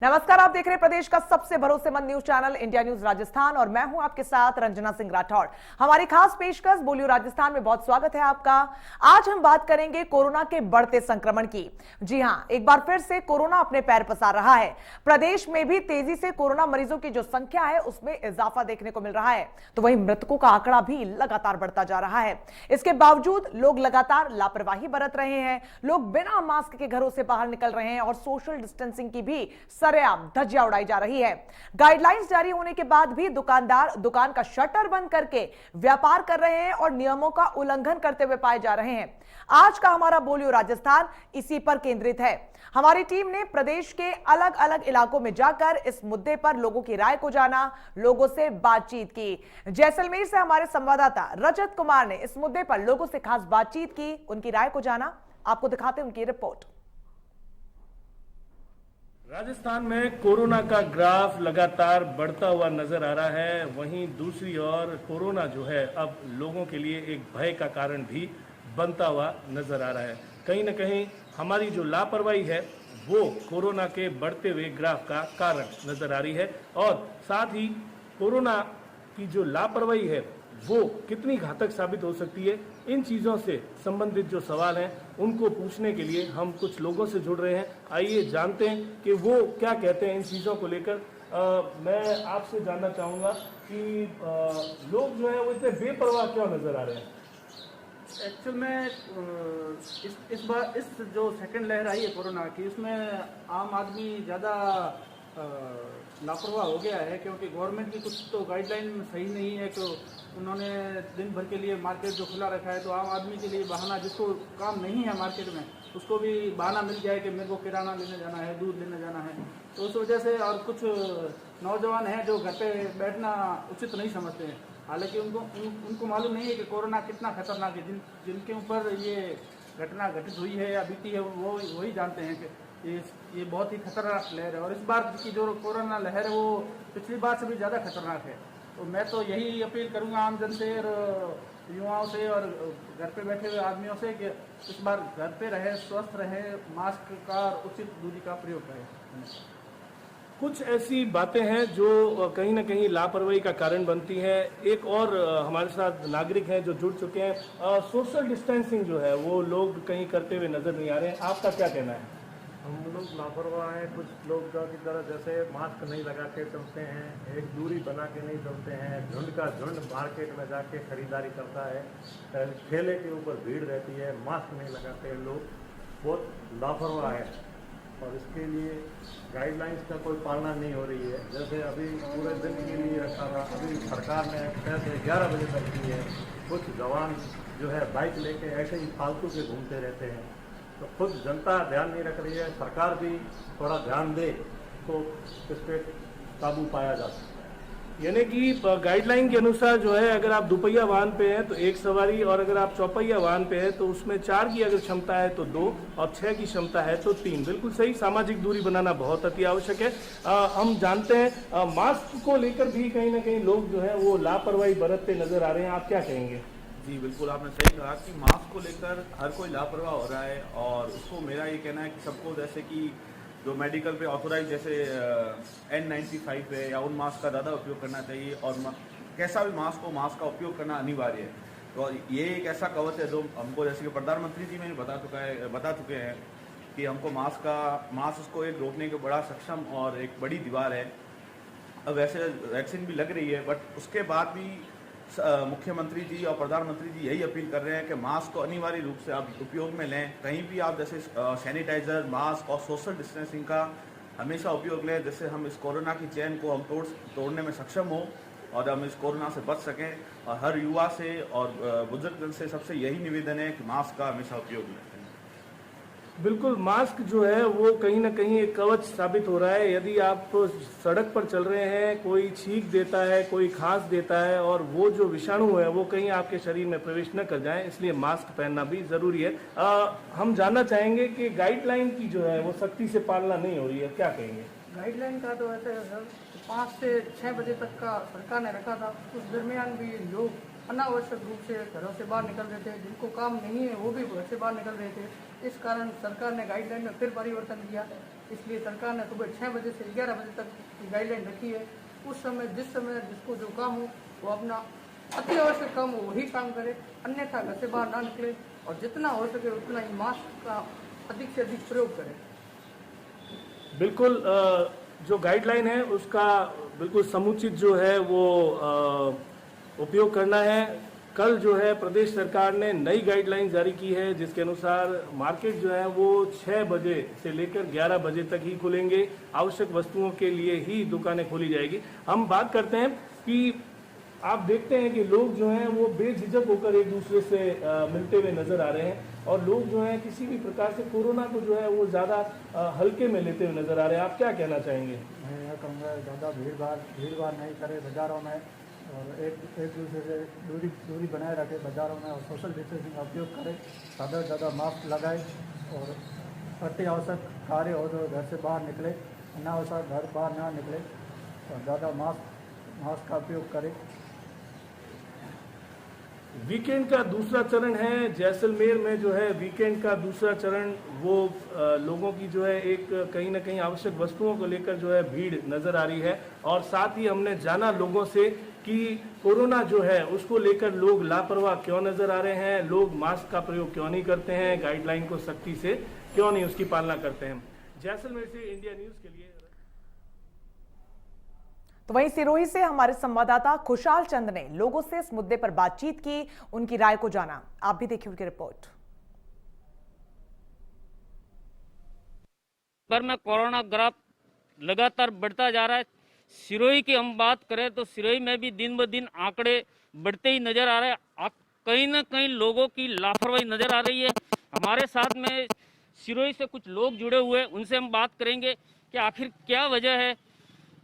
नमस्कार, आप देख रहे हैं प्रदेश का सबसे भरोसेमंद news channel India news Rajasthan और मैं हूं आपके साथ रंजना सिंह राठौड़। हमारी खास पेशकश बोलियो राजस्थान में बहुत स्वागत है आपका। आज हम बात करेंगे कोरोना के बढ़ते संक्रमण की। जी हां, एक बार फिर से कोरोना अपने पैर पसार रहा है। प्रदेश में भी तेजी से कोरोना मरीजों की जो संख्या है उसमें इजाफा देखने को मिल रहा है, तो वहीं मृतकों का आंकड़ा भी लगातार बढ़ता जा रहा है। इसके बावजूद लोग लगातार लापरवाही बरत रहे हैं। लोग बिना मास्क के घरों से बाहर निकल रहे हैं और सोशल डिस्टेंसिंग की भी सरेआम धज्जियां उड़ाई जा रही है। गाइडलाइंस जारी होने के बाद भी दुकानदार दुकान का शटर बंद करके व्यापार कर रहे हैं और नियमों का उल्लंघन करते हुए पाए जा रहे हैं। आज का हमारा बोलियो राजस्थान इसी पर केंद्रित है। हमारी टीम ने प्रदेश के अलग अलग इलाकों में जाकर इस मुद्दे पर लोगों की राय को जाना, लोगों से बातचीत की। जैसलमेर से हमारे संवाददाता रजत कुमार ने इस मुद्दे पर लोगों से खास बातचीत की, उनकी राय को जाना। आपको दिखाते हैं उनकी रिपोर्ट। राजस्थान में कोरोना का ग्राफ लगातार बढ़ता हुआ नजर आ रहा है। वहीं दूसरी ओर कोरोना जो है अब लोगों के लिए एक भय का कारण भी बनता हुआ नजर आ रहा है। कहीं ना कहीं हमारी जो लापरवाही है वो कोरोना के बढ़ते हुए ग्राफ का कारण नजर आ रही है और साथ ही कोरोना की जो लापरवाही है वो कितनी घातक साबित हो सकती है, इन चीज़ों से संबंधित जो सवाल हैं उनको पूछने के लिए हम कुछ लोगों से जुड़ रहे हैं। आइए जानते हैं कि वो क्या कहते हैं इन चीज़ों को लेकर। मैं आपसे जानना चाहूँगा कि लोग जो है वो इतने बेपरवाह क्यों नज़र आ रहे हैं। एक्चुअल में इस बार इस जो सेकंड लहर आई है कोरोना की, उसमें आम आदमी ज़्यादा लापरवाह हो गया है, क्योंकि गवर्नमेंट की कुछ तो गाइडलाइन सही नहीं है। तो उन्होंने दिन भर के लिए मार्केट जो खुला रखा है, तो आम आदमी के लिए बहाना, जिसको काम नहीं है मार्केट में उसको भी बहाना मिल जाए कि मेरे को किराना लेने जाना है, दूध लेने जाना है। तो उस वजह से और कुछ नौजवान हैं जो घर पे बैठना उचित नहीं समझते हैं। हालांकि उनको मालूम नहीं है कि कोरोना कितना खतरनाक है। जिनके ऊपर ये घटना घटित हुई है या बीती है वो वही जानते हैं कि ये बहुत ही खतरनाक लहर है। और इस बार की जो कोरोना लहर है वो पिछली बार से भी ज़्यादा खतरनाक है। तो मैं तो यही अपील करूंगा आम जन से और युवाओं से और घर पे बैठे हुए आदमियों से कि इस बार घर पे रहे, स्वस्थ रहे, मास्क का और उचित दूरी का प्रयोग करें। कुछ ऐसी बातें हैं जो कहीं ना कहीं लापरवाही का कारण बनती हैं। एक और हमारे साथ नागरिक हैं जो जुड़ चुके हैं। सोशल डिस्टेंसिंग जो है वो लोग कहीं करते हुए नजर नहीं आ रहे हैं, आपका क्या कहना है। हम लोग लापरवाह हैं। कुछ लोग जो की तरह जैसे मास्क नहीं लगा के चलते हैं, एक दूरी बना के नहीं चलते हैं, झुंड का झुंड मार्केट में जाके खरीदारी करता है, ठेले के ऊपर भीड़ रहती है, मास्क नहीं लगाते हैं, लोग बहुत लापरवाह है और इसके लिए गाइडलाइंस का कोई पालना नहीं हो रही है। जैसे अभी पूरे दिन के लिए रखा था, अभी सरकार ने 6 से 11 बजे तक की है। कुछ जवान जो है बाइक लेके ऐसे ही फालतू के घूमते रहते हैं, तो खुद जनता ध्यान नहीं रख रही है। सरकार भी थोड़ा ध्यान दे तो इस पर काबू पाया जा सकता है। यानी कि गाइडलाइन के अनुसार जो है अगर आप दुपहिया वाहन पे हैं तो 1 सवारी, और अगर आप चौपहिया वाहन पे हैं तो उसमें 4 की अगर क्षमता है तो 2 और 6 की क्षमता है तो 3। बिल्कुल सही, सामाजिक दूरी बनाना बहुत अति आवश्यक है। हम जानते हैं मास्क को लेकर भी कहीं ना कहीं लोग जो है वो लापरवाही बरतते नजर आ रहे हैं, आप क्या कहेंगे। जी बिल्कुल, आपने सही कहा कि मास्क को लेकर हर कोई लापरवाह हो रहा है और उसको मेरा ये कहना है कि सबको जैसे कि जो मेडिकल पे ऑथोराइज जैसे N95 है या उन मास्क का ज़्यादा उपयोग करना चाहिए और कैसा भी मास्क हो, मास्क का उपयोग करना अनिवार्य है। तो ये एक ऐसा कवच है जो हमको, जैसे कि प्रधानमंत्री जी ने बता चुके हैं कि हमको मास्क को एक रोकने का बड़ा सक्षम और एक बड़ी दीवार है। अब वैसे वैक्सीन भी लग रही है, बट उसके बाद भी मुख्यमंत्री जी और प्रधानमंत्री जी यही अपील कर रहे हैं कि मास्क को अनिवार्य रूप से आप उपयोग में लें। कहीं भी आप जैसे सैनिटाइजर, मास्क और सोशल डिस्टेंसिंग का हमेशा उपयोग लें, जिससे हम इस कोरोना की चेन को हम तोड़ने में सक्षम हो और हम इस कोरोना से बच सकें। और हर युवा से और बुजुर्ग से सबसे यही निवेदन है कि मास्क का हमेशा उपयोग लें। बिल्कुल, मास्क जो है वो कहीं ना कहीं एक कवच साबित हो रहा है। यदि आप सड़क पर चल रहे हैं, कोई छींक देता है, कोई खांस देता है और वो जो विषाणु है वो कहीं आपके शरीर में प्रवेश न कर जाए, इसलिए मास्क पहनना भी जरूरी है। हम जानना चाहेंगे कि गाइडलाइन की जो है वो सख्ती से पालना नहीं हो रही है, क्या कहेंगे। गाइडलाइन का तो ऐसे 5 से 6 बजे तक का सरकार ने रखा था। उस दरमियान भी लोग अनावश्यक रूप से घरों से बाहर निकल रहे थे, जिनको काम नहीं है वो भी घर से बाहर निकल रहे थे। इस कारण सरकार ने गाइडलाइन में फिर परिवर्तन किया, इसलिए सरकार ने सुबह 6 बजे से 11 बजे तक की गाइडलाइन रखी है। उस समय जिसको जो काम हो वो अपना अति आवश्यक काम हो वही काम करे, अन्यथा घर से बाहर ना निकले और जितना हो सके उतना ही मास्क का अधिक से अधिक प्रयोग करें। बिल्कुल जो गाइडलाइन है उसका बिल्कुल समुचित जो है वो उपयोग करना है। कल जो है प्रदेश सरकार ने नई गाइडलाइन जारी की है, जिसके अनुसार मार्केट जो है वो 6 बजे से लेकर 11 बजे तक ही खुलेंगे। आवश्यक वस्तुओं के लिए ही दुकानें खोली जाएगी। हम बात करते हैं कि आप देखते हैं कि लोग जो हैं वो बेझिझक होकर एक दूसरे से मिलते हुए नजर आ रहे हैं और लोग जो हैं किसी भी प्रकार से कोरोना को जो है वो ज़्यादा हल्के में लेते हुए नजर आ रहे हैं। आप क्या कहना चाहेंगे? मैं यह कहूँगा ज़्यादा भीड़ नहीं करे बाज़ारों में, और एक दूसरे से दूरी बनाए रखे बाज़ारों में, और सोशल डिस्टेंसिंग का उपयोग करें, ज़्यादा से ज़्यादा मास्क लगाए और अति आवश्यक कार्य हो तो घर से बाहर निकले, अनावश्यक घर बाहर ना निकले और ज़्यादा मास्क का उपयोग करें। वीकेंड का दूसरा चरण है जैसलमेर में जो है वीकेंड का दूसरा चरण वो लोगों की जो है एक कहीं ना कहीं आवश्यक वस्तुओं को लेकर जो है भीड़ नजर आ रही है। और साथ ही हमने जाना लोगों से कि कोरोना जो है उसको लेकर लोग लापरवाह क्यों नजर आ रहे हैं, लोग मास्क का प्रयोग क्यों नहीं करते हैं, गाइडलाइन को सख्ती से क्यों नहीं उसकी पालना करते हैं। जैसलमेर से इंडिया न्यूज के लिए। तो वहीं सिरोही से हमारे संवाददाता खुशहाल चंद ने लोगों से इस मुद्दे पर बातचीत की, उनकी राय को जाना। आप भी देखिए उनकी रिपोर्ट। पर में कोरोना ग्राफ लगातार बढ़ता जा रहा है। सिरोही की हम बात करें तो सिरोही में भी दिन ब दिन आंकड़े बढ़ते ही नजर आ रहे हैं। कहीं ना कहीं लोगों की लापरवाही नजर आ रही है। हमारे साथ में सिरोही से कुछ लोग जुड़े हुए, उनसे हम बात करेंगे कि आखिर क्या वजह है,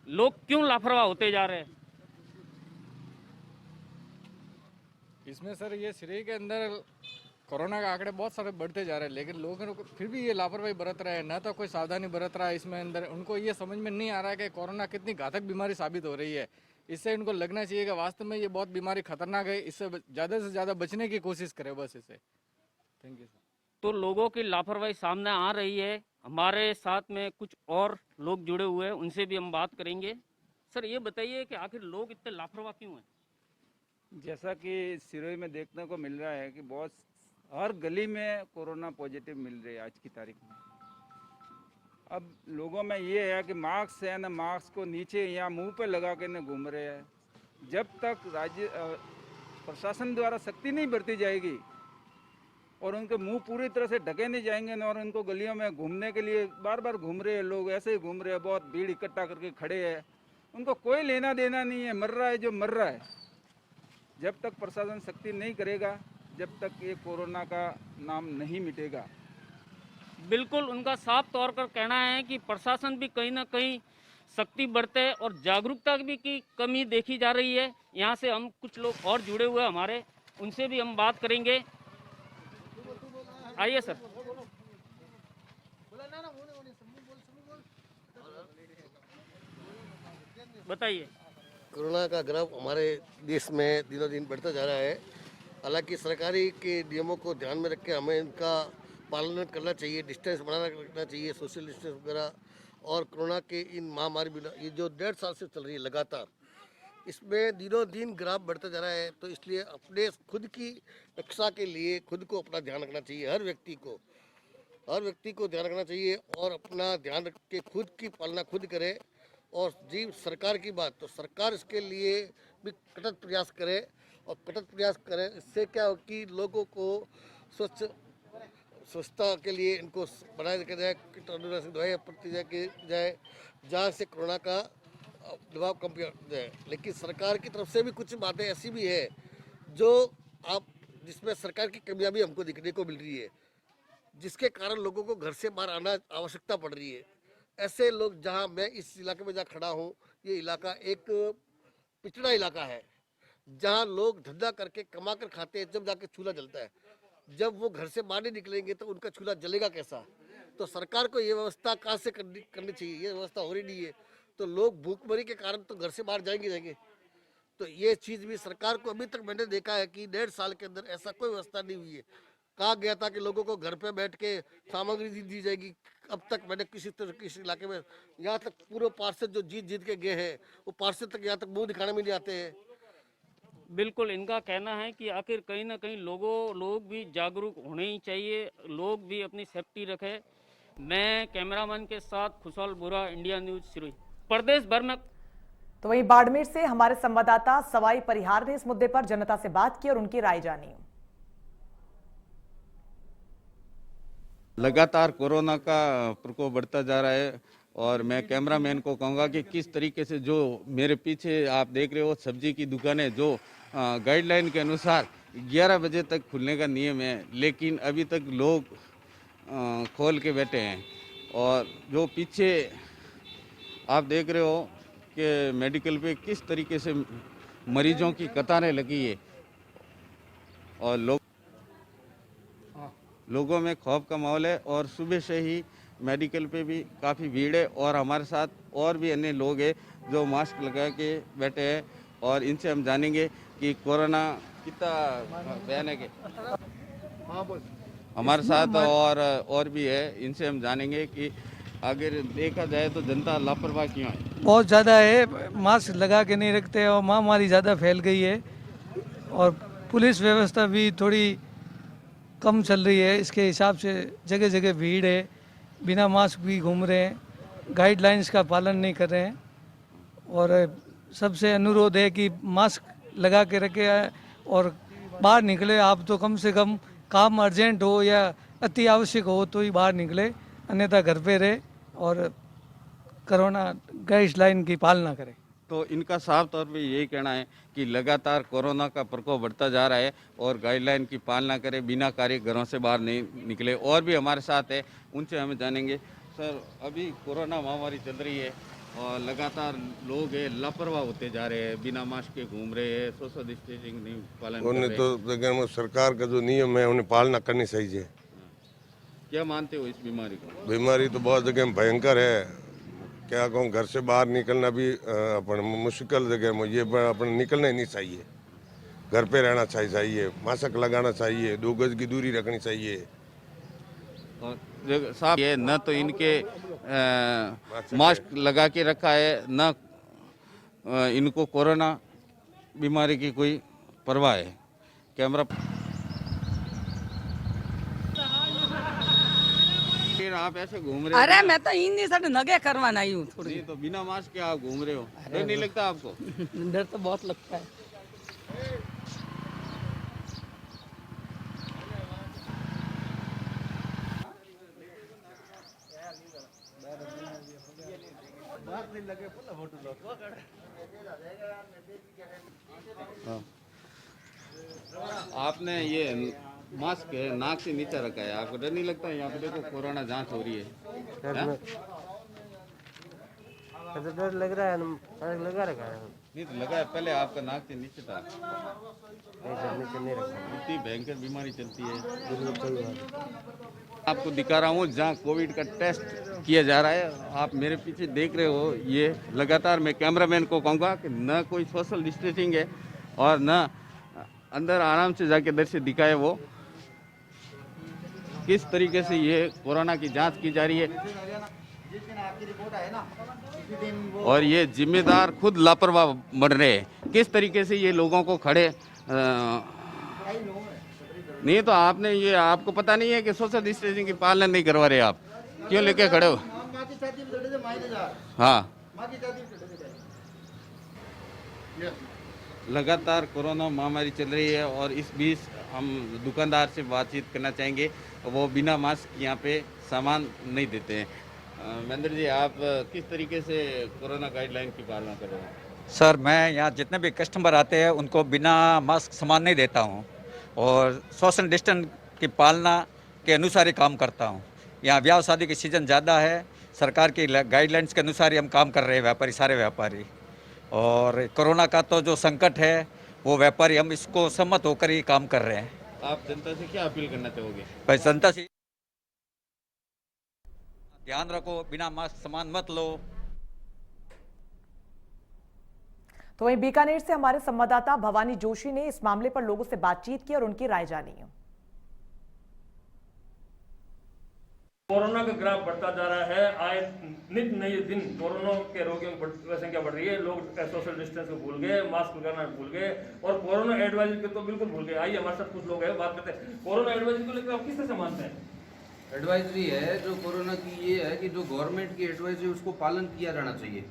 लोग क्यों लापरवाह होते जा रहे हैं। इसमें सर ये सिरोही के अंदर कोरोना के आंकड़े बहुत सारे बढ़ते जा रहे हैं, लेकिन लोगों को फिर भी ये लापरवाही बरत रहे हैं, ना तो कोई सावधानी बरत रहा है इसमें अंदर। उनको ये समझ में नहीं आ रहा है कि कोरोना कितनी घातक बीमारी साबित हो रही है। इससे इनको लगना चाहिए कि वास्तव में ये बहुत बीमारी खतरनाक है, इससे ज़्यादा से ज़्यादा बचने की कोशिश करें बस इससे। Thank you sir. तो लोगों की लापरवाही सामने आ रही है। हमारे साथ में कुछ और लोग जुड़े हुए हैं, उनसे भी हम बात करेंगे। सर ये बताइए कि आखिर लोग इतने लापरवाह क्यों हैं? जैसा कि सिरोही में देखने को मिल रहा है कि बहुत हर गली में कोरोना पॉजिटिव मिल रही है आज की तारीख में। अब लोगों में ये है कि मास्क है ना, मास्क को नीचे या मुंह पे लगा के न घूम रहे हैं। जब तक राज्य प्रशासन द्वारा सख्ती नहीं बरती जाएगी और उनके मुंह पूरी तरह से ढके नहीं जाएंगे ना, और उनको गलियों में घूमने के लिए बार बार घूम रहे हैं लोग, ऐसे ही घूम रहे हैं, बहुत भीड़ इकट्ठा करके खड़े हैं, उनको कोई लेना देना नहीं है, मर रहा है जो मर रहा है। जब तक प्रशासन सख्ती नहीं करेगा, जब तक ये कोरोना का नाम नहीं मिटेगा। बिल्कुल, उनका साफ तौर पर कहना है कि प्रशासन भी कहीं ना कहीं सख्ती बरते और जागरूकता भी की कमी देखी जा रही है। यहाँ से हम कुछ लोग और जुड़े हुए हमारे, उनसे भी हम बात करेंगे। आइए सर। बताइए। कोरोना का ग्राफ हमारे देश में दिनों दिन बढ़ता जा रहा है। हालांकि सरकारी के नियमों को ध्यान में रख के हमें इनका पालन करना चाहिए, डिस्टेंस बनाना रखना चाहिए, सोशल डिस्टेंस वगैरह। और कोरोना के इन महामारी ये जो 1.5 साल से चल रही है लगातार, इसमें दिनों दिन ग्राफ बढ़ता जा रहा है। तो इसलिए अपने खुद की रक्षा के लिए खुद को अपना ध्यान रखना चाहिए। हर व्यक्ति को ध्यान रखना चाहिए और अपना ध्यान रख के खुद की पालना खुद करे। और जी सरकार की बात, तो सरकार इसके लिए भी कठोर प्रयास करे और कठोर प्रयास करें। इससे क्या हो कि लोगों को स्वच्छता के लिए इनको बनाए रखा जाए, कीटाणुनाशक दवाई प्रति जाए जहाँ से कोरोना का दबाव कम किया जाए। लेकिन सरकार की तरफ से भी कुछ बातें ऐसी भी है जो जिसमें सरकार की कमियां भी हमको दिखने को मिल रही है, जिसके कारण लोगों को घर से बाहर आना आवश्यकता पड़ रही है। ऐसे लोग, जहां मैं इस इलाके में जहाँ खड़ा हूँ, ये इलाका एक पिछड़ा इलाका है जहां लोग धंधा करके कमा कर खाते हैं, जब जाके चूल्हा जलता है। जब वो घर से बाहर नहीं निकलेंगे तो उनका चूल्हा जलेगा कैसा? तो सरकार को ये व्यवस्था कहाँ से करनी चाहिए, ये व्यवस्था हो रही नहीं है। तो लोग भूखमरी के कारण तो घर से बाहर जाएंगे। तो ये चीज़ भी सरकार को अभी तक मैंने देखा है कि 1.5 साल के अंदर ऐसा कोई व्यवस्था नहीं हुई है। कहा गया था कि लोगों को घर पे बैठ के सामग्री दी जाएगी, अब तक मैंने किसी इलाके में, यहाँ तक पूरे पार्षद जो जीत के गए हैं वो पार्षद तक यहाँ तक मुंह दिखाने में नहीं आते हैं। बिल्कुल, इनका कहना है कि आखिर कहीं ना कहीं लोग भी जागरूक होने ही चाहिए, लोग भी अपनी सेफ्टी रखें। मैं कैमरामैन के साथ खुशहाल बोरा, इंडिया न्यूज सिरोही। प्रदेश भर में। तो वहीं बाड़मेर से हमारे संवाददाता सवाई परिहार ने इस मुद्दे पर जनता से बात की और उनकी राय जानी। लगातार कोरोना का प्रकोप बढ़ता जा रहा है और मैं कैमरामैन को कहूँगा कि किस तरीके से जो मेरे पीछे आप देख रहे हो सब्जी की दुकानें जो गाइडलाइन के अनुसार 11 बजे तक खुलने का नियम है, लेकिन अभी तक लोग खोल के बैठे हैं। और जो पीछे आप देख रहे हो कि मेडिकल पे किस तरीके से मरीजों की कतारें लगी है और लोगों में खौफ का माहौल है और सुबह से ही मेडिकल पे भी काफ़ी भीड़ है। और हमारे साथ और भी अन्य लोग हैं जो मास्क लगा के बैठे हैं और इनसे हम जानेंगे कि कोरोना कितना भयानक है। हमारे साथ और भी है, इनसे हम जानेंगे कि अगर देखा जाए तो जनता लापरवाह क्यों है। बहुत ज़्यादा है, मास्क लगा के नहीं रखते और महामारी ज़्यादा फैल गई है और पुलिस व्यवस्था भी थोड़ी कम चल रही है। इसके हिसाब से जगह जगह भीड़ है, बिना मास्क भी घूम रहे हैं, गाइडलाइंस का पालन नहीं कर रहे हैं। और सबसे अनुरोध है कि मास्क लगा के रखे और बाहर निकले आप तो कम से कम काम अर्जेंट हो या अति आवश्यक हो तो ही बाहर निकले, अन्यथा घर पे रहे और कोरोना गाइडलाइन की पालना करें। तो इनका साफ तौर पे यही कहना है कि लगातार कोरोना का प्रकोप बढ़ता जा रहा है और गाइडलाइन की पालना करें, बिना कार्य घरों से बाहर नहीं निकले। और भी हमारे साथ है, उनसे हमें जानेंगे। सर, अभी कोरोना महामारी चल रही है और लगातार लोग लापरवाह होते जा रहे हैं, बिना मास्क के घूम रहे हैं, सोशल डिस्टेंसिंग नहीं पालन कर रहे हैं। तो सरकार का जो नियम है उन्हें पालना करनी चाहिए। क्या मानते हो इस बीमारी को? बीमारी तो बहुत जगह में भयंकर है, क्या कहूँ, घर से बाहर निकलना भी अपन मुश्किल जगह में, ये अपन निकलना ही नहीं चाहिए, घर पे रहना चाहिए, मास्क लगाना चाहिए, 2 गज की दूरी रखनी चाहिए। और साहब ये न तो इनके मास्क लगा के रखा है, न इनको कोरोना बीमारी की कोई परवाह है। कैमरा आप ऐसे घूम रहे हो? अरे मैं तो इन साथ नगे करवाना ही हूँ थोड़ी। तो बिना मास्क के आप घूम रहे हो, डर नहीं लगता आपको? डर तो बहुत लगता है। आपने ये मास्क है नाक से नीचे रखा है, आपको डर नहीं लगता? यहाँ पे देखो कोरोना जांच हो रही है। डर लग रहा है, लगा रखा है। नहीं तो लगा है, पहले आपका नाक से नीचे था। इतनी भयंकर बीमारी चलती है। आपको दिखा रहा हूँ जहाँ कोविड का टेस्ट किया जा रहा है। आप मेरे पीछे देख रहे हो, ये लगातार मैं कैमरामैन को कहूँगा कि न कोई सोशल डिस्टेंसिंग है और न अंदर आराम से जाके दर से दिखाए वो किस तरीके से ये कोरोना की जांच की जा रही है। और ये जिम्मेदार खुद लापरवाह बन रहे हैं। किस तरीके से ये लोगों को खड़े नहीं तो आपने ये, आपको पता नहीं है कि सोशल डिस्टेंसिंग की पालना नहीं करवा रहे, आप क्यों लेके खड़े हो? हाँ, लगातार कोरोना महामारी चल रही है और इस बीच हम दुकानदार से बातचीत करना चाहेंगे। वो बिना मास्क यहाँ पे सामान नहीं देते हैं। महेंद्र जी, आप किस तरीके से कोरोना गाइडलाइन की पालना कर रहे हैं? सर, मैं यहाँ जितने भी कस्टमर आते हैं उनको बिना मास्क सामान नहीं देता हूँ और सोशल डिस्टेंस की पालना के अनुसार ही काम करता हूँ। यहाँ ब्याह शादी की सीज़न ज़्यादा है, सरकार की गाइडलाइंस के अनुसार ही हम काम कर रहे हैं, व्यापारी, सारे व्यापारी। और कोरोना का तो जो संकट है वो व्यापारी, हम इसको सहमत होकर ही काम कर रहे हैं। आप जनता से क्या अपील करना चाहोगे? भाई, जनता से ध्यान रखो, बिना मास्क सामान मत लो। तो वहीं बीकानेर से हमारे संवाददाता भवानी जोशी ने इस मामले पर लोगों से बातचीत की और उनकी राय जानी। कोरोना का ग्राफ बढ़ता जा रहा है। आए नित नए दिन कोरोना के रोगियों की संख्या बढ़ रही है। लोग सोशल डिस्टेंस को भूल गए, मास्क लगाना भूल गए और कोरोना एडवाइजरी को तो बिल्कुल भूल गए। आइए हमारे साथ कुछ लोग हैं, बात करते हैं। कोरोना एडवाइजरी को लेकर आप किस तरह से मानते हैं? एडवाइजरी है जो कोरोना की, ये है कि जो गवर्नमेंट की एडवाइजरी उसको पालन किया जाना चाहिए।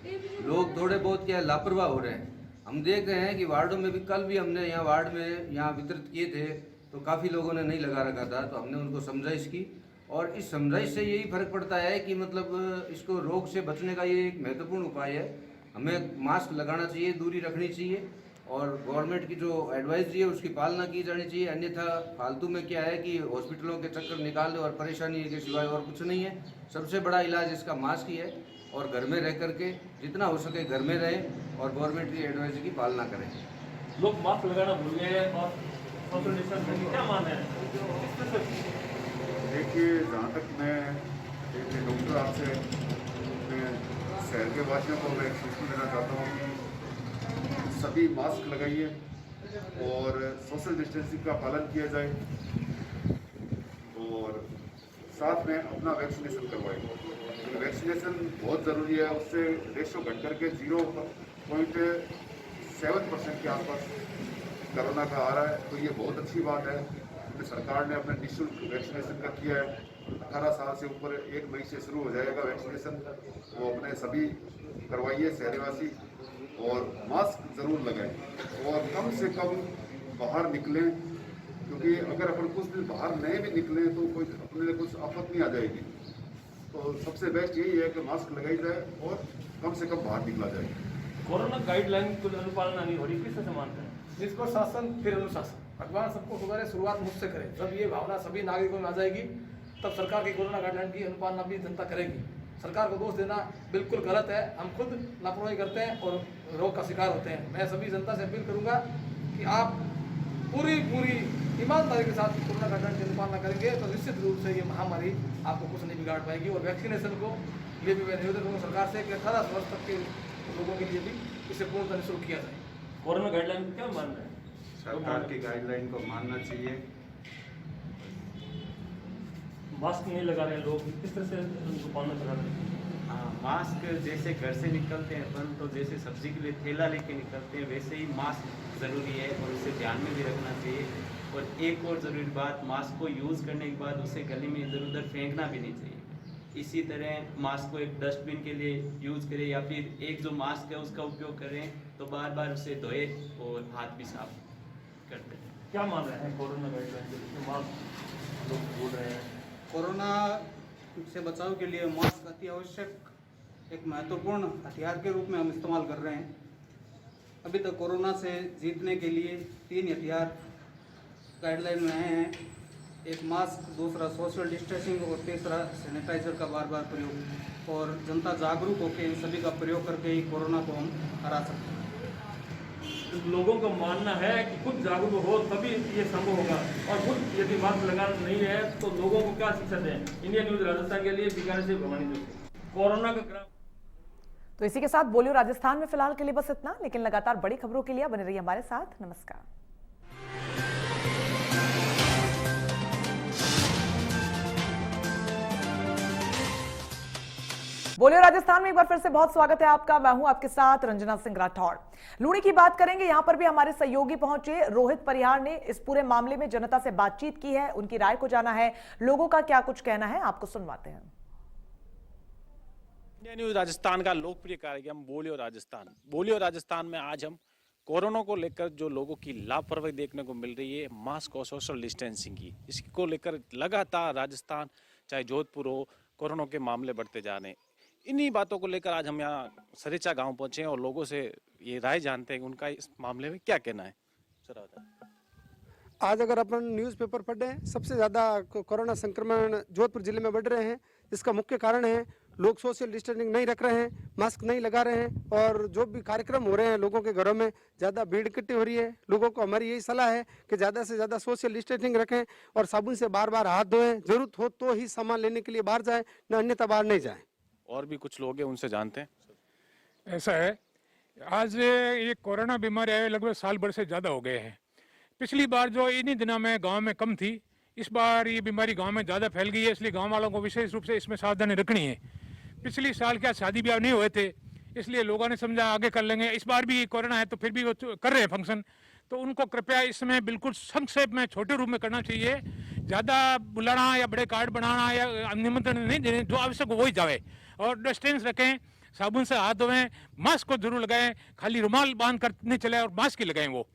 लोग थोड़े बहुत क्या लापरवाह हो रहे हैं। हम देख रहे हैं कि वार्डों में भी, कल भी हमने यहाँ वार्ड में यहाँ वितरित किए थे तो काफ़ी लोगों ने नहीं लगा रखा था, तो हमने उनको समझाइश की और इस समझाइश से यही फर्क पड़ता है कि मतलब इसको रोग से बचने का ये एक महत्वपूर्ण उपाय है। हमें मास्क लगाना चाहिए, दूरी रखनी चाहिए और गवर्नमेंट की जो एडवाइजरी है उसकी पालना की जानी चाहिए। अन्यथा फालतू में क्या है कि हॉस्पिटलों के चक्कर निकाल दो और परेशानी के सिवाय और कुछ नहीं है। सबसे बड़ा इलाज इसका मास्क ही है और घर में रह करके जितना हो सके घर में रहें और गवर्नमेंट की एडवाइजरी की पालना करें। लोग मास्क लगाना भूल गए और सोशल डिस्टेंसिंग की क्या मान है? देखिए, जहाँ तक मैं एक डॉक्टर आपसे अपने शहर के वासियों को मैं एक सूचना देना चाहता हूँ कि सभी मास्क लगाइए और सोशल डिस्टेंसिंग का पालन किया जाए और साथ में अपना वैक्सीनेशन करवाएं। तो वैक्सीनेशन बहुत ज़रूरी है। उससे रेशो घट करके 0.7% के आसपास कोरोना का आ रहा है, तो ये बहुत अच्छी बात है कि सरकार ने अपने निःशुल्क वैक्सीनेशन का किया है। 18 साल से ऊपर 1 मई से शुरू हो जाएगा वैक्सीनेशन, वो अपने सभी करवाइए शहरवासी और मास्क ज़रूर लगाएं और कम से कम बाहर निकलें, क्योंकि अगर अपन कुछ दिन बाहर नहीं भी निकलें तो कोई अपने लिए कुछ आफत नहीं आ जाएगी। तो सबसे बेस्ट यही है कि मास्क लगाई जाए और कम से कम बाहर निकला जाए। कोरोना गाइडलाइन को अनुपालना नहीं हो रही, किस तरह से मानते हैं? जिसको शासन फिर अनुशासन, भगवान सबको सुधारे, शुरुआत मुझसे करे। जब ये भावना सभी नागरिकों में आ जाएगी तब सरकार की कोरोना गाइडलाइन की अनुपालना भी जनता करेगी। सरकार को दोष देना बिल्कुल गलत है। हम खुद लापरवाही करते हैं और रोग का शिकार होते हैं। मैं सभी जनता से अपील करूंगा कि आप पूरी ईमानदारी के साथ कोरोना गाइडलाइन की अनुपालना करेंगे तो निश्चित रूप से ये महामारी आपको कुछ नहीं बिगाड़ पाएगी। और वैक्सीनेशन को लिए भी मैं निवेदन करूँगा सरकार से कि 18 वर्ष तक के लोगों के लिए भी इसे पूर्णतः निःशुल्क किया जाए। कोरोना गाइडलाइन क्या मान रहे हैं? सरकार की गाइडलाइन को मानना चाहिए। मास्क नहीं लगा रहे हैं लोग, किस तरह से उनको पालना करा रहे हैं? हाँ, मास्क जैसे घर से निकलते हैं अपन तो जैसे सब्जी के लिए थैला लेके निकलते हैं, वैसे ही मास्क ज़रूरी है और उसे ध्यान में भी रखना चाहिए। और एक और ज़रूरी बात, मास्क को यूज़ करने के बाद उसे गले में इधर उधर फेंकना भी नहीं चाहिए। इसी तरह मास्क को एक डस्टबिन के लिए यूज़ करें या फिर एक जो मास्क है उसका उपयोग करें तो बार बार उसे धोए और हाथ भी साफ करते हैं। क्या मान रहे हैं कोरोना गाइडलाइन के लिए? मास्क लोग बोल रहे हैं। कोरोना से बचाव के लिए मास्क अति आवश्यक एक महत्वपूर्ण हथियार के रूप में हम इस्तेमाल कर रहे हैं। अभी तक कोरोना से जीतने के लिए 3 हथियार गाइडलाइन में आए हैं। एक मास्क, दूसरा सोशल डिस्टेंसिंग और तीसरा सैनिटाइजर का बार बार प्रयोग। और जनता जागरूक होकर इन सभी का प्रयोग करके ही कोरोना को हम हरा सकते हैं। लोगों का मानना है कि खुद जागरूक हो तभी ये संभव होगा और खुद यदि मास्क लगाना नहीं है तो लोगों को क्या शिक्षा दें? इंडिया न्यूज राजस्थान के लिए बीकानेर से भवानी जोशी। कोरोना का ग्राफ। तो इसी के साथ बोलियो राजस्थान में फिलहाल के लिए बस इतना, लेकिन लगातार बड़ी खबरों के लिए बने रहिए हमारे साथ। नमस्कार। बोलियो राजस्थान में एक बार फिर से बहुत स्वागत है आपका। मैं हूं आपके साथ रंजना सिंह राठौड़। लूणी की बात करेंगे, यहां पर भी हमारे सहयोगी पहुंचे। रोहित परिहार ने इस पूरे मामले में जनता से बातचीत की है, उनकी राय को जाना है, लोगों का क्या कुछ कहना है, आपको सुनवाते हैं। इंडिया न्यूज राजस्थान का लोकप्रिय कार्यक्रम बोलियो राजस्थान। बोलियो राजस्थान में आज हम कोरोना को लेकर जो लोगों की लापरवाही देखने को मिल रही है, मास्क और सोशल डिस्टेंसिंग की, इसको लेकर लगातार राजस्थान चाहे जोधपुर हो, कोरोना के मामले बढ़ते जा रहे हैं। इन्हीं बातों को लेकर आज हम यहाँ सरेचा गांव पहुंचे हैं और लोगों से ये राय जानते हैं कि उनका इस मामले में क्या कहना है। सर आज अगर अपन न्यूज़पेपर पढ़ें, सबसे ज़्यादा कोरोना संक्रमण जोधपुर जिले में बढ़ रहे हैं। इसका मुख्य कारण है लोग सोशल डिस्टेंसिंग नहीं रख रहे हैं, मास्क नहीं लगा रहे हैं और जो भी कार्यक्रम हो रहे हैं लोगों के घरों में ज़्यादा भीड़ इकट्ठी हो रही है। लोगों को हमारी यही सलाह है कि ज़्यादा से ज़्यादा सोशल डिस्टेंसिंग रखें और साबुन से बार बार हाथ धोएं। जरूरत हो तो ही सामान लेने के लिए बाहर जाएं, न अन्यथा बाहर नहीं जाएं। और भी कुछ लोग हैं, उनसे जानते हैं। ऐसा है आज ये कोरोना बीमारी आए लगभग साल भर से ज़्यादा हो गए हैं। पिछली बार जो इन्हीं दिनों में गांव में कम थी, इस बार ये बीमारी गांव में ज़्यादा फैल गई है, इसलिए गांव वालों को विशेष रूप से इसमें सावधानी रखनी है। पिछली साल क्या शादी ब्याह नहीं हुए थे, इसलिए लोगों ने समझा आगे कर लेंगे। इस बार भी कोरोना है तो फिर भी वो कर रहे हैं फंक्शन, तो उनको कृपया इसमें बिल्कुल संक्षेप में छोटे रूप में करना चाहिए। ज़्यादा बुलाना या बड़े कार्ड बनाना या निमंत्रण नहीं देने, जो आवश्यक हो वही जाए, और डिस्टेंस रखें, साबुन से हाथ धोएं, मास्क को जरूर लगाएं, खाली रुमाल बांध कर नहीं चले और मास्क ही लगाएं। वो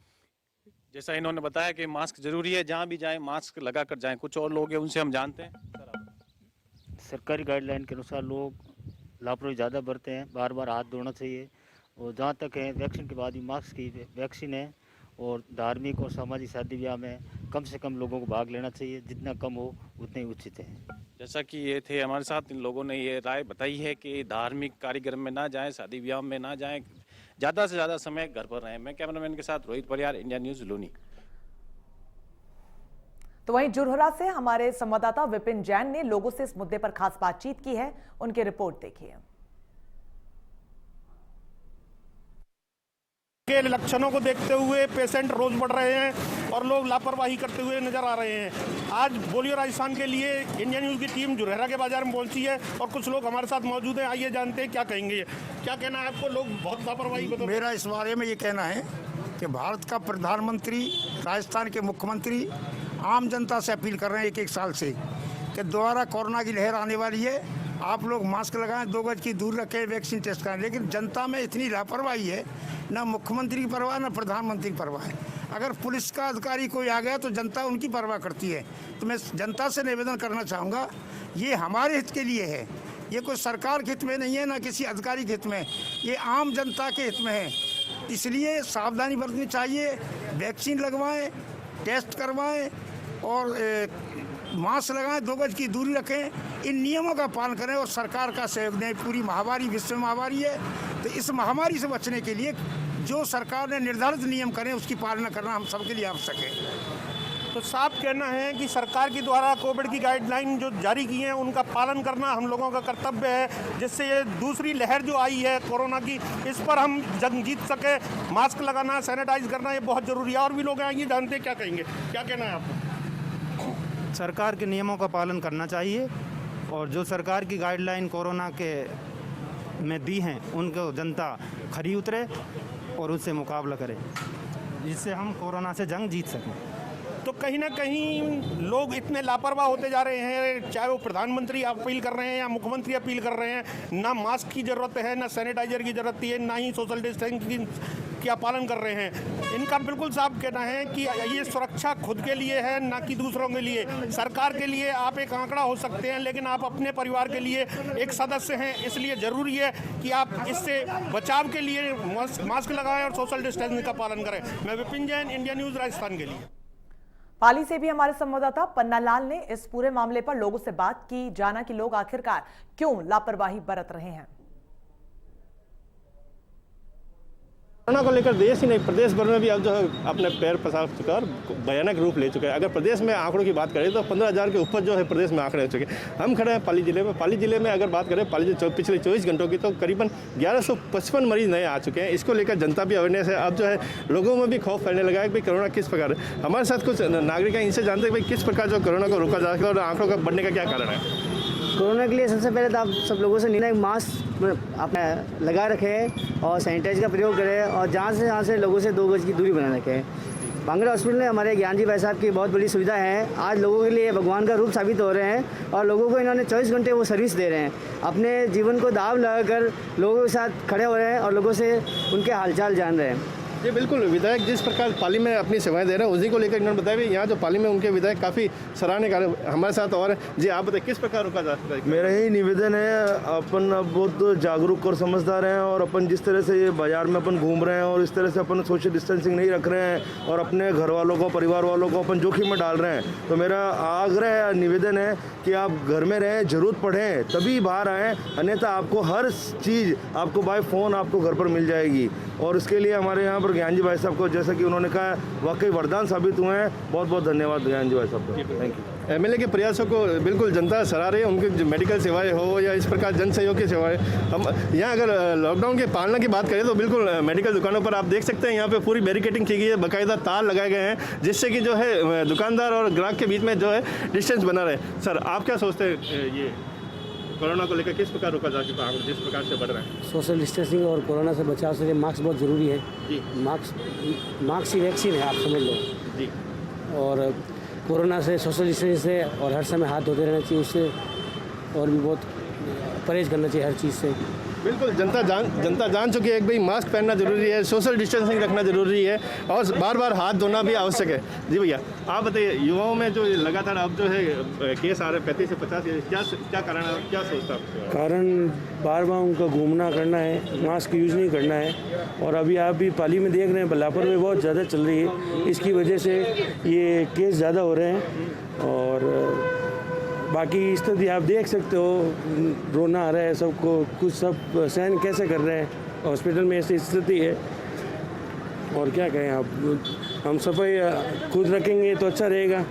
जैसा इन्होंने बताया कि मास्क जरूरी है, जहाँ भी जाएं मास्क लगा कर जाएं। कुछ और लोग हैं उनसे हम जानते हैं। सरकारी गाइडलाइन के अनुसार लोग लापरवाही ज़्यादा बरते हैं, बार बार हाथ धोना चाहिए, और जहाँ तक है वैक्सीन के बाद भी मास्क की वैक्सीन है, और धार्मिक और सामाजिक शादी ब्याह में कम से कम लोगों को भाग लेना चाहिए, जितना कम हो उतने ही उचित है। जैसा कि ये थे हमारे साथ, इन लोगों ने ये राय बताई है कि धार्मिक कार्यक्रम में ना जाएं, शादी ब्याह में ना जाएं, ज़्यादा से ज़्यादा समय घर पर रहें। मैं कैमरामैन के साथ रोहित परियार, इंडिया न्यूज़, लूनी। तो वहीं जुरहरा से हमारे संवाददाता विपिन जैन ने लोगों से इस मुद्दे पर खास बातचीत की है, उनकी रिपोर्ट देखिए। के लक्षणों को देखते हुए पेशेंट रोज बढ़ रहे हैं और लोग लापरवाही करते हुए नजर आ रहे हैं। आज बोलियो राजस्थान के लिए इंडिया न्यूज़ की टीम जुरहरा के बाजार में पहुंची है और कुछ लोग हमारे साथ मौजूद हैं। आइए जानते हैं क्या कहेंगे। क्या कहना है आपको? लोग बहुत लापरवाही बता। मेरा इस बारे में ये कहना है कि भारत का प्रधानमंत्री, राजस्थान के मुख्यमंत्री आम जनता से अपील कर रहे हैं एक साल से कि दोबारा कोरोना की लहर आने वाली है, आप लोग मास्क लगाएं, 2 गज की दूर रखें, वैक्सीन टेस्ट कराएं। लेकिन जनता में इतनी लापरवाही है, ना मुख्यमंत्री की परवाह ना प्रधानमंत्री की परवाह है। अगर पुलिस का अधिकारी कोई आ गया तो जनता उनकी परवाह करती है। तो मैं जनता से निवेदन करना चाहूँगा, ये हमारे हित के लिए है, ये कोई सरकार के हित में नहीं है, ना किसी अधिकारी के हित में, ये आम जनता के हित में है। इसलिए सावधानी बरतनी चाहिए, वैक्सीन लगवाएं, टेस्ट करवाएं और मास्क लगाएं, 2 गज की दूरी रखें। इन नियमों का पालन करें और सरकार का सहयोग दें। पूरी महामारी विश्व महामारी है, तो इस महामारी से बचने के लिए जो सरकार ने निर्धारित नियम करें उसकी पालना करना हम सबके लिए आवश्यक है। तो साफ कहना है कि सरकार के द्वारा कोविड की गाइडलाइन जो जारी की है उनका पालन करना हम लोगों का कर्तव्य है, जिससे ये दूसरी लहर जो आई है कोरोना की, इस पर हम जंग जीत सके। मास्क लगाना, सैनिटाइज करना ये बहुत ज़रूरी है। और भी लोग आएंगे, जानते हैं क्या कहेंगे। क्या कहना है आपको? सरकार के नियमों का पालन करना चाहिए और जो सरकार की गाइडलाइन कोरोना के में दी हैं उनको जनता खरी उतरे और उससे मुकाबला करे, जिससे हम कोरोना से जंग जीत सकें। तो कहीं ना कहीं लोग इतने लापरवाह होते जा रहे हैं, चाहे वो प्रधानमंत्री अपील कर रहे हैं या मुख्यमंत्री अपील कर रहे हैं, ना मास्क की ज़रूरत है, ना सैनिटाइजर की ज़रूरत है, ना ही सोशल डिस्टेंसिंग क्या पालन कर रहे हैं। इनका बिल्कुल साफ कहना है कि ये सुरक्षा खुद के लिए है, ना कि दूसरों के लिए। सरकार के लिए आप एक आंकड़ा हो सकते हैं, लेकिन आप अपने परिवार के लिए एक सदस्य हैं, इसलिए ज़रूरी है कि आप इससे बचाव के लिए मास्क लगाएं और सोशल डिस्टेंसिंग का पालन करें। मैं विपिन जैन, इंडिया न्यूज़, राजस्थान के लिए। पाली से भी हमारे संवाददाता पन्ना लाल ने इस पूरे मामले पर लोगों से बात की, जाना कि लोग आखिरकार क्यों लापरवाही बरत रहे हैं। कोरोना को लेकर देश ही नहीं प्रदेश भर में भी अब जो है अपने पैर पसार चुका है और भयानक रूप ले चुका है। अगर प्रदेश में आंकड़ों की बात करें तो 15,000 के ऊपर जो है प्रदेश में आंकड़े हो चुके हैं। हम खड़े हैं पाली जिले में। पाली जिले में अगर बात करें पिछले 24 घंटों की तो करीबन 1155 मरीज नए आ चुके हैं। इसको लेकर जनता भी अवेयरनेस है। अब जो है लोगों में भी खौफ फैलने लगा है कि भाई कोरोना किस प्रकार है। हमारे साथ कुछ नागरिक हैं, इनसे जानते हैं भाई किस प्रकार जो कोरोना को रोका जा सकता है और आंकड़ों का बढ़ने का क्या कारण है। कोरोना के लिए सबसे पहले तो आप सब लोगों से निर्णय मास्क अपना लगा रखें और सैनिटाइज का प्रयोग करें और जहाँ से लोगों से 2 गज की दूरी बना रखें। भांगड़ा हॉस्पिटल में हमारे ज्ञान जी भाई साहब की बहुत बड़ी सुविधा है। आज लोगों के लिए भगवान का रूप साबित हो रहे हैं और लोगों को इन्होंने 24 घंटे वो सर्विस दे रहे हैं। अपने जीवन को दाव लगाकर लोगों के साथ खड़े हो रहे हैं और लोगों से उनके हालचाल जान रहे हैं। जी बिल्कुल, विधायक जिस प्रकार पाली में अपनी सेवाएं दे रहे हैं उसी को लेकर इन्होंने बताया भी यहाँ जो पाली में उनके विधायक काफ़ी सराहनीय कार्य हमारे साथ और जी आप बताइए किस प्रकार रोका जा सकता है। मेरा यही निवेदन है, अपन अब बहुत जागरूक और समझदार हैं और अपन जिस तरह से ये बाजार में अपन घूम रहे हैं और इस तरह से अपन सोशल डिस्टेंसिंग नहीं रख रहे हैं और अपने घर वालों को, परिवार वालों को अपन जोखिम में डाल रहे हैं, तो मेरा आग्रह निवेदन है कि आप घर में रहें, जरूरत पड़े तभी बाहर आएँ, अन्यथा आपको हर चीज़ आपको बाय फ़ोन आपको घर पर मिल जाएगी। और इसके लिए हमारे यहाँ पर ज्ञान जी भाई साहब को, जैसा कि उन्होंने कहा, वाकई वरदान साबित हुए हैं। बहुत बहुत धन्यवाद ज्ञान जी भाई साहब को। Thank you. एमएलए के प्रयासों को बिल्कुल जनता सराह रही है। उनकी जो मेडिकल सेवाएं हो या इस प्रकार जन सहयोग की सेवाएं, हम यहाँ अगर लॉकडाउन की पालना की बात करें तो बिल्कुल मेडिकल दुकानों पर आप देख सकते हैं यहाँ पे पूरी बैरिकेडिंग की गई है, बाकायदा तार लगाए गए हैं जिससे कि जो है दुकानदार और ग्राहक के बीच में जो है डिस्टेंस बना रहे। सर आप क्या सोचते हैं ये कोरोना को लेकर किस प्रकार रोका जा सकता है, जिस प्रकार से बढ़ रहा है? सोशल डिस्टेंसिंग और कोरोना से बचाव के लिए मास्क बहुत ज़रूरी है जी। मास्क ही वैक्सीन है, आप समझ लो जी। और कोरोना से, सोशल डिस्टेंसिंग से और हर समय हाथ धोते रहना चाहिए, उससे और भी बहुत परहेज करना चाहिए हर चीज़ से। बिल्कुल जनता जान चुकी है कि भाई मास्क पहनना जरूरी है, सोशल डिस्टेंसिंग रखना जरूरी है और बार बार हाथ धोना भी आवश्यक है। जी भैया आप बताइए, युवाओं में जो लगातार अब जो है केस आ रहे 35 से 50, क्या कारण है, क्या सोचता है? कारण बार बार उनका घूमना करना है, मास्क यूज़ नहीं करना है। और अभी आप भी पाली में देख रहे हैं लापरवाही बहुत ज़्यादा चल रही है, इसकी वजह से ये केस ज़्यादा हो रहे हैं। और बाकी स्थिति आप देख सकते हो, रोना आ रहा है सबको, कुछ सब सहन कैसे कर रहे हैं, हॉस्पिटल में ऐसी स्थिति है। और क्या कहें, आप हम सफाई खुद रखेंगे तो अच्छा रहेगा।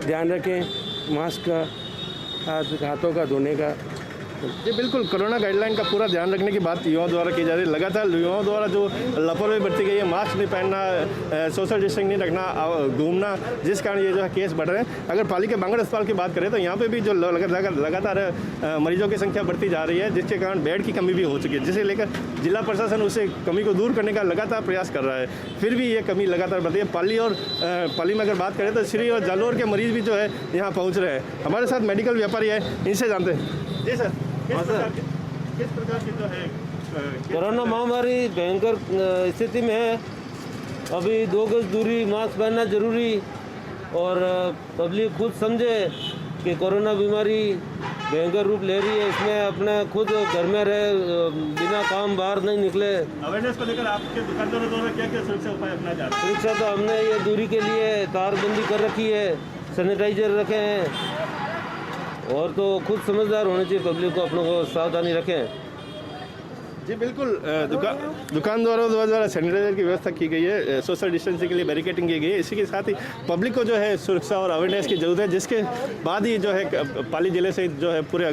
ध्यान रखें मास्क का, हाथों का धोने का। जी बिल्कुल, कोरोना गाइडलाइन का पूरा ध्यान रखने की बात युवाओं द्वारा की जा रही है। लगातार युवाओं द्वारा जो लापरवाही बरती गई है, मास्क नहीं पहनना, सोशल डिस्टेंसिंग नहीं रखना, घूमना, जिस कारण ये जो है केस बढ़ रहे हैं। अगर पाली के बांगड़ अस्पताल की बात करें तो यहाँ पे भी जो लगातार मरीजों की संख्या बढ़ती जा रही है, जिसके कारण बेड की कमी भी हो चुकी है, जिसे लेकर जिला प्रशासन उसे कमी को दूर करने का लगातार प्रयास कर रहा है। फिर भी ये कमी लगातार बढ़ती है। पाली में अगर बात करें तो श्री और जालोर के मरीज भी जो है यहाँ पहुँच रहे हैं। हमारे साथ मेडिकल व्यापारी है, इनसे जानते हैं। जी सर, किस प्रकार की जो है कोरोना महामारी भयंकर स्थिति में है। अभी 2 गज दूरी, मास्क पहनना जरूरी और पब्लिक खुद समझे कि कोरोना बीमारी भयंकर रूप ले रही है। इसमें अपने खुद घर में रहे, बिना काम बाहर नहीं निकले। अवेयरनेस को लेकर आपके दुकानदारों द्वारा क्या सुरक्षा उपाय अपनाए जा रहे हैं? सुरक्षा तो हमने ये दूरी के लिए तारबंदी कर रखी है, सैनिटाइजर रखे हैं और तो खुद समझदार होने चाहिए, पब्लिक को अपनों को सावधानी रखें। जी बिल्कुल, दुकानदारों द्वारा सैनिटाइजर की व्यवस्था की गई है, सोशल डिस्टेंसिंग के लिए बैरिकेडिंग की गई है। इसी के साथ ही पब्लिक को जो है सुरक्षा और अवेयरनेस की जरूरत है, जिसके बाद ही जो है पाली जिले से जो है पूरे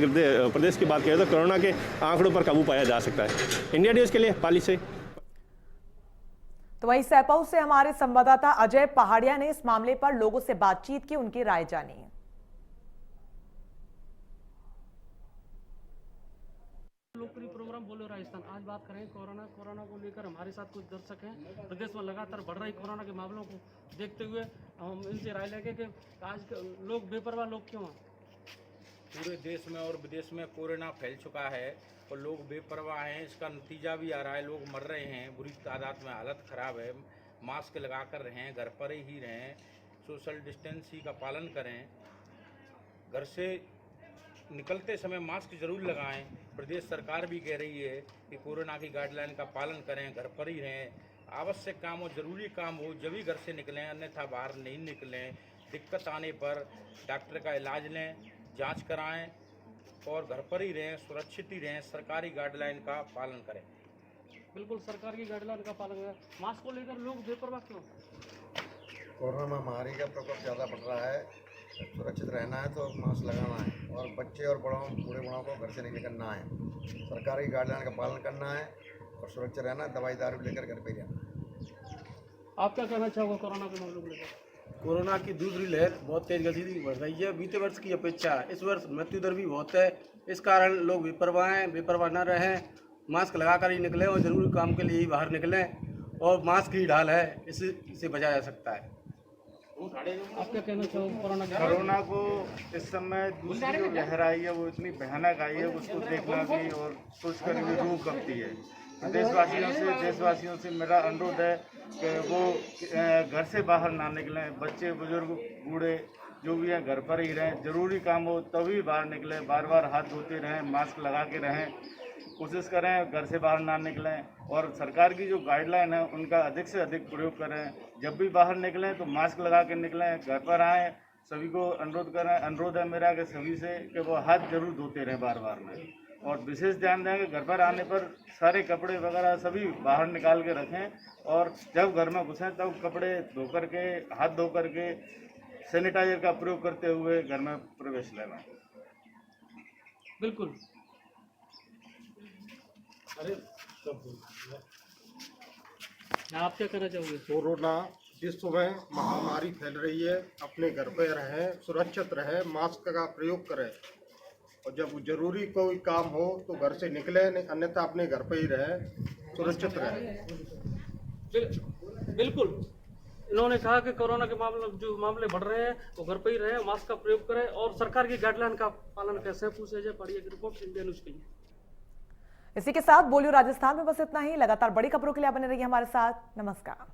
प्रदेश की बात करें तो कोरोना के आंकड़ों पर काबू पाया जा सकता है। इंडिया न्यूज़ के लिए पाली से। तो वहीं सैपऊ से हमारे संवाददाता अजय पहाड़िया ने इस मामले पर लोगों से बातचीत की, उनकी राय जानी। लोकप्रिय प्रोग्राम बोलो राजस्थान। आज बात करें कोरोना को लेकर हमारे साथ कुछ दर्शक हैं। प्रदेश में लगातार बढ़ रही कोरोना के मामलों को देखते हुए हम इनसे राय लेंगे कि आज लोग बेपरवाह लोग क्यों हैं। पूरे देश में और विदेश में कोरोना फैल चुका है और लोग बेपरवाह हैं। इसका नतीजा भी आ रहा है, लोग मर रहे हैं, बुरी तादाद में हालत ख़राब है। मास्क लगा कर रहें, घर पर ही रहें, सोशल डिस्टेंसिंग का पालन करें, घर से निकलते समय मास्क जरूर लगाएं। प्रदेश सरकार भी कह रही है कि कोरोना की गाइडलाइन का पालन करें, घर पर ही रहें। आवश्यक काम हो, जरूरी काम हो, जब ही घर से निकलें, अन्यथा बाहर नहीं निकलें। दिक्कत आने पर डॉक्टर का इलाज लें, जांच कराएं और घर पर ही रहें, सुरक्षित ही रहें। सरकारी गाइडलाइन का पालन करें। बिल्कुल सरकार की गाइडलाइन का पालन करें। मास्क को लेकर लोग बेपरवाह क्यों? कोरोना महामारी का प्रकोप ज़्यादा बढ़ रहा है, सुरक्षित रहना है तो मास्क लगाना है और बच्चे और बूढ़े बड़ों को घर से नहीं निकलना है। सरकारी गाइडलाइन का पालन करना है और सुरक्षित रहना है। दवाई दारू लेकर घर पे ही रहना है। आप क्या कहना चाहोगे कोरोना के मामलों को लेकर? कोरोना की दूसरी लहर बहुत तेज गति से बढ़ रही है। बीते वर्ष की अपेक्षा इस वर्ष मृत्यु दर भी बहुत है। इस कारण लोग बेपरवाह हैं, बेपरवाह न रहें, मास्क लगाकर ही निकलें और ज़रूरी काम के लिए ही बाहर निकलें और मास्क ही ढाल है, इससे बचा जा सकता है। आप क्या कहना चाहोगे कोरोना को इस समय दूसरी जो लहर आई है वो इतनी भयानक आई है, उसको देखना भी और सोचकर भी रूह कांपती है। देशवासियों से मेरा अनुरोध है कि वो घर से बाहर ना निकलें। बच्चे, बुजुर्ग, बूढ़े जो भी हैं घर पर ही रहें। ज़रूरी काम हो तभी बाहर निकलें, बार बार हाथ धोते रहें, मास्क लगा के रहें। कोशिश करें घर से बाहर ना निकलें और सरकार की जो गाइडलाइन है उनका अधिक से अधिक प्रयोग करें। जब भी बाहर निकलें तो मास्क लगा के निकलें, घर पर आएँ। सभी को अनुरोध है मेरा कि सभी से कि वो हाथ जरूर धोते रहें बार बार में, और विशेष ध्यान दें कि घर पर आने पर सारे कपड़े वगैरह सभी बाहर निकाल के रखें और जब घर में घुसें तब कपड़े धो करके, हाथ धो करके सैनिटाइजर का प्रयोग करते हुए घर में प्रवेश लेना। बिल्कुल। आप क्या कहना चाहोगे? कोरोना विश्व में महामारी फैल रही है, अपने घर पे रहें, सुरक्षित रहें, मास्क का प्रयोग करें और जब जरूरी कोई काम हो तो घर से निकले, नहीं अन्यथा अपने घर पे ही रहें, सुरक्षित रहें। बिल्कुल। इन्होंने कहा कि कोरोना के मामले बढ़ रहे हैं वो घर पर ही रहे, मास्क का प्रयोग करें और सरकार की गाइडलाइन का पालन कैसे पूछे जाए। पढ़िए रिपोर्ट इंडिया न्यूज के लिए। इसी के साथ बोलियो राजस्थान में बस इतना ही। लगातार बड़ी खबरों के लिए बने रहिए हमारे साथ। नमस्कार।